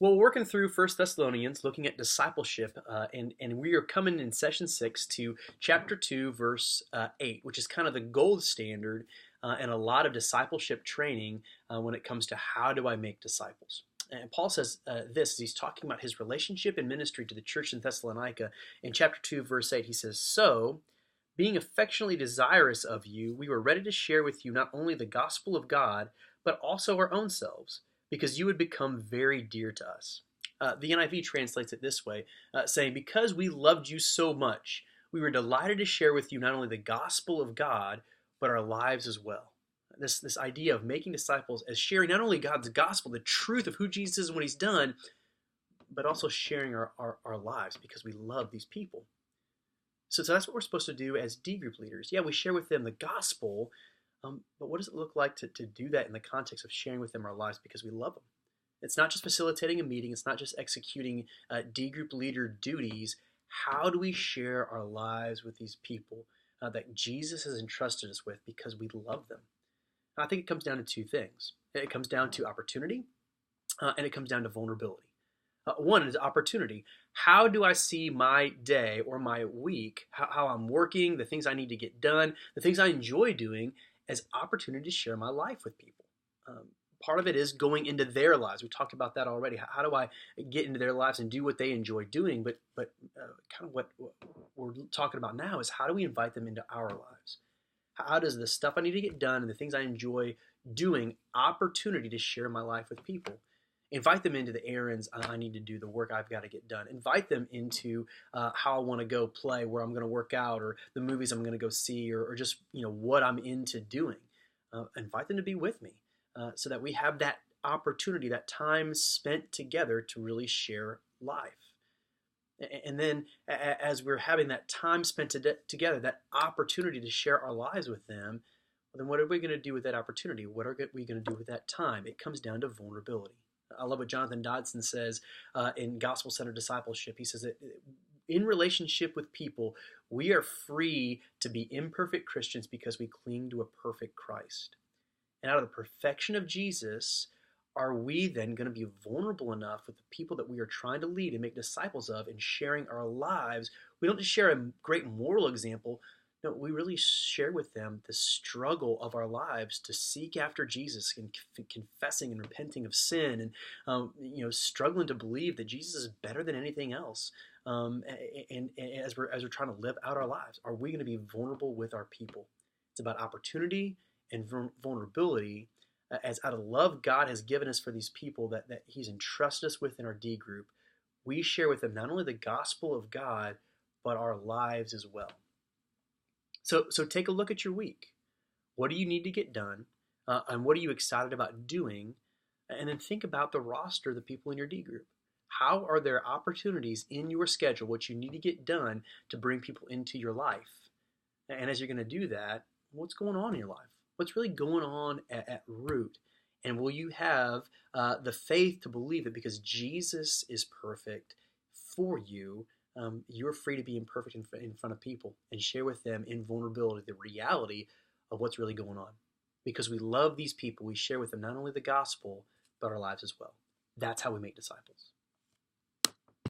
Well, we're working through First Thessalonians, looking at discipleship, and we are coming in session 6 to chapter 2, verse 8, which is kind of the gold standard and a lot of discipleship training when it comes to how do I make disciples. And Paul says this as he's talking about his relationship and ministry to the church in Thessalonica. In chapter 2, verse 8, he says, "So, being affectionately desirous of you, we were ready to share with you not only the gospel of God, but also our own selves, because you would become very dear to us." The NIV translates it this way, saying, "Because we loved you so much, we were delighted to share with you not only the gospel of God, but our lives as well." This idea of making disciples as sharing not only God's gospel, the truth of who Jesus is and what he's done, but also sharing our lives because we love these people. So that's what we're supposed to do as D group leaders. Yeah, we share with them the gospel, but what does it look like to do that in the context of sharing with them our lives because we love them? It's not just facilitating a meeting. It's not just executing D group leader duties. How do we share our lives with these people that Jesus has entrusted us with because we love them? And I think it comes down to two things. It comes down to opportunity and it comes down to vulnerability. One is opportunity. How do I see my day or my week, how I'm working, the things I need to get done, the things I enjoy doing as opportunity to share my life with people? Part of it is going into their lives. We talked about that already. How do I get into their lives and do what they enjoy doing? But kind of what we're talking about now is how do we invite them into our lives? How does the stuff I need to get done and the things I enjoy doing opportunity to share my life with people? Invite them into the errands I need to do, the work I've got to get done. Invite them into how I want to go play, where I'm going to work out, or the movies I'm going to go see, or just what I'm into doing. Invite them to be with me so that we have that opportunity, that time spent together to really share life. And then as we're having that time spent together, that opportunity to share our lives with them, well, then what are we going to do with that opportunity? What are we going to do with that time? It comes down to vulnerability. I love what Jonathan Dodson says in gospel-centered discipleship. He says that in relationship with people, we are free to be imperfect Christians because we cling to a perfect Christ. And out of the perfection of Jesus, are we then going to be vulnerable enough with the people that we are trying to lead and make disciples of and sharing our lives? We don't just share a great moral example. No, we really share with them the struggle of our lives to seek after Jesus and confessing and repenting of sin and struggling to believe that Jesus is better than anything else. And as we're trying to live out our lives, are we going to be vulnerable with our people? It's about opportunity and vulnerability as out of love God has given us for these people that he's entrusted us with in our D group. We share with them not only the gospel of God, but our lives as well. So take a look at your week. What do you need to get done? And what are you excited about doing? And then think about the roster of the people in your D group. How are there opportunities in your schedule, what you need to get done to bring people into your life? And as you're going to do that, what's going on in your life? What's really going on at root? And will you have the faith to believe that because Jesus is perfect for you, you're free to be imperfect in front of people and share with them in vulnerability the reality of what's really going on. Because we love these people, we share with them not only the gospel, but our lives as well. That's how we make disciples.